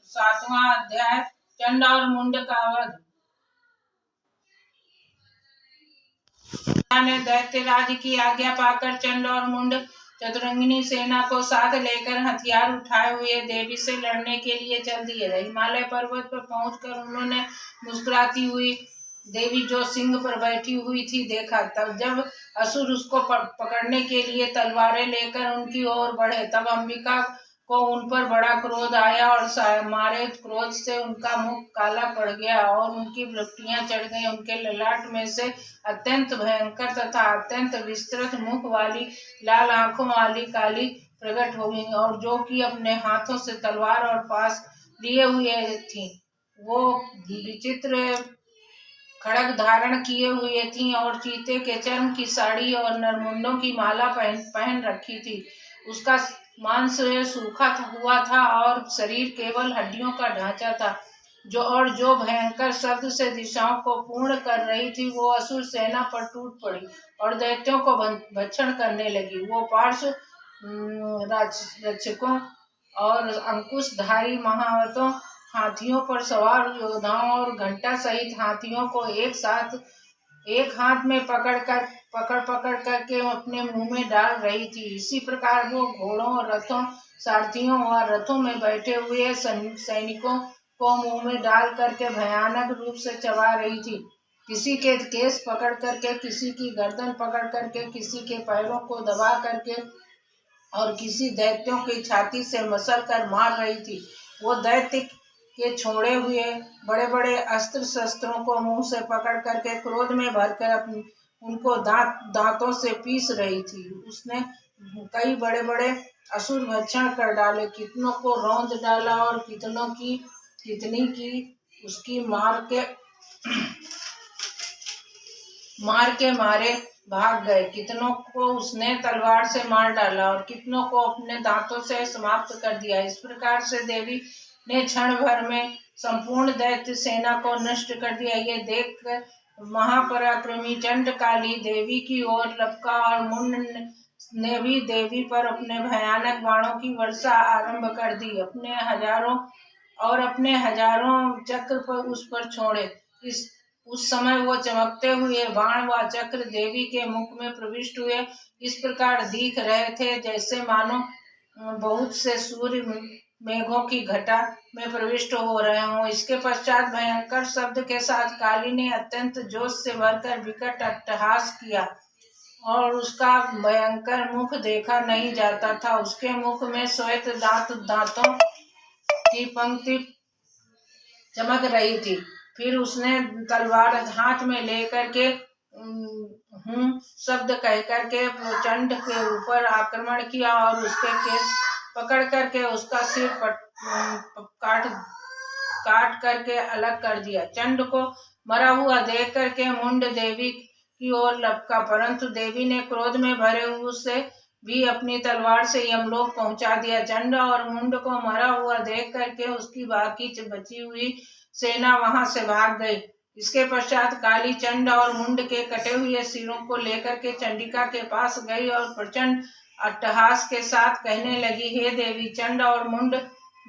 7वां अध्याय चंड और मुंड का वध। ने दैत्यराज की आज्ञा पाकर चंड और मुंड चतुरंगिनी सेना को साथ लेकर हथियार उठाए हुए देवी से लड़ने के लिए चल दिए। हिमालय पर्वत पर पहुंचकर उन्होंने मुस्कुराती हुई देवी जो सिंह पर बैठी हुई थी देखा। तब जब असुर उसको पकड़ने के लिए तलवारें लेकर उनकी ओर बढ़े, तब अंबिका को उन पर बड़ा क्रोध आया और मारे क्रोध से उनका मुख काला पड़ गया और उनकी भ्रुकुटियां चढ़ गईं। उनके ललाट में से अत्यंत भयंकर तथा अत्यंत विस्तृत मुख वाली लाल आंखों वाली काली प्रकट हो गई, और जो कि अपने हाथों से तलवार और पास लिए हुए थी, वो विचित्र खड़ग धारण किए हुए थी और चीते के चर्म की साड़ी और नरमुंडों की माला पहन रखी थी। उसका मांस सूखा हुआ था और शरीर केवल हड्डियों का ढांचा था। जो भयंकर शब्द से दिशाओं को पूर्ण कर रही थी, वो असुर सेना पर टूट पड़ी और दैत्यों को भक्षण करने लगी। वो पार्श्व रक्षकों और अंकुशधारी महावतों, हाथियों पर सवार योद्धाओं और घंटा सहित हाथियों को एक हाथ में पकड़ करके अपने मुंह में डाल रही थी। इसी प्रकार वो घोड़ों, रथों, सारथियों और रथों में बैठे हुए सैनिकों को मुंह में डाल करके भयानक रूप से चबा रही थी। किसी के केस पकड़ करके, किसी की गर्दन पकड़ करके, किसी के पैरों को दबा करके और किसी दैत्यों की छाती से मसल कर मार रही थी। वो दैत्य के छोड़े हुए बड़े बड़े अस्त्र शस्त्रों को मुंह से पकड़ करके क्रोध में भरकर उनको दांतों से पीस रही थी। उसने कई बड़े बड़े असुर भक्षण कर डाले, कितनों को रौंद डाला और कितनी की उसकी मार के मारे भाग गए। कितनों को उसने तलवार से मार डाला और कितनों को अपने दांतों से समाप्त कर दिया। इस प्रकार से देवी ने क्षण भर में संपूर्ण दैत्य सेना को नष्ट कर दिया। ये देखकर महापराक्रमी चंड काली देवी की ओर लपका और मुंड ने भी देवी पर अपने भयानक बाणों की वर्षा आरंभ कर दी। अपने हजारों चक्र पर उस पर छोड़े। उस समय वो चमकते हुए बाण व चक्र देवी के मुख में प्रविष्ट हुए इस प्रकार दिख रहे थे, जैसे मानो बहुत से सूर्य मेघों की घटा में प्रविष्ट हो रहे हों। इसके पश्चात भयंकर शब्द के साथ काली ने अत्यंत जोश से भरकर विकट अट्टहास किया और उसका भयंकर मुख देखा नहीं जाता था। उसके मुख में श्वेत दांतों की पंक्ति चमक रही थी। फिर उसने तलवार हाथ में लेकर के शब्द कहकर के चंड के ऊपर आक्रमण किया और उसके केस पकड़ करके उसका सिर काट करके अलग कर दिया। चंड को मरा हुआ देख करके मुंड देवी की ओर लपका, परंतु देवी ने क्रोध में भरे उसे भी अपनी तलवार से यमलोक पहुंचा दिया। चंड और मुंड को मरा हुआ देख करके उसकी बाकी बची हुई सेना वहां से भाग गई। इसके पश्चात काली चंड और मुंड के कटे हुए सिरों को लेकर के चंडिका के पास गई और प्रचंड अट्टहास के साथ कहने लगी, हे देवी, चंड और मुंड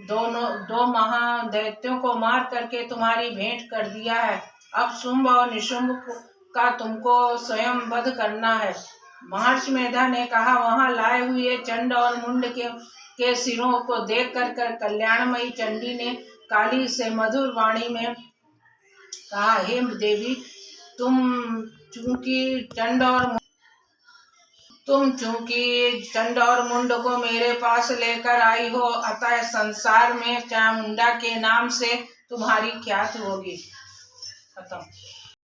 दो महादैत्यों को मार करके तुम्हारी भेंट कर दिया है। अब शुंभ और निशुंभ का तुमको स्वयं वध करना है। महर्षि मेधा ने कहा, वहां लाए हुए चंड और मुंड के सिरों को देख कर कल्याणमयी चंडी ने काली से मधुर वाणी में कहा, हे देवी, तुम चूंकि चंड और मुंड को मेरे पास लेकर आई हो, अतः संसार में चामुंडा के नाम से तुम्हारी ख्याति होगी। खत्म।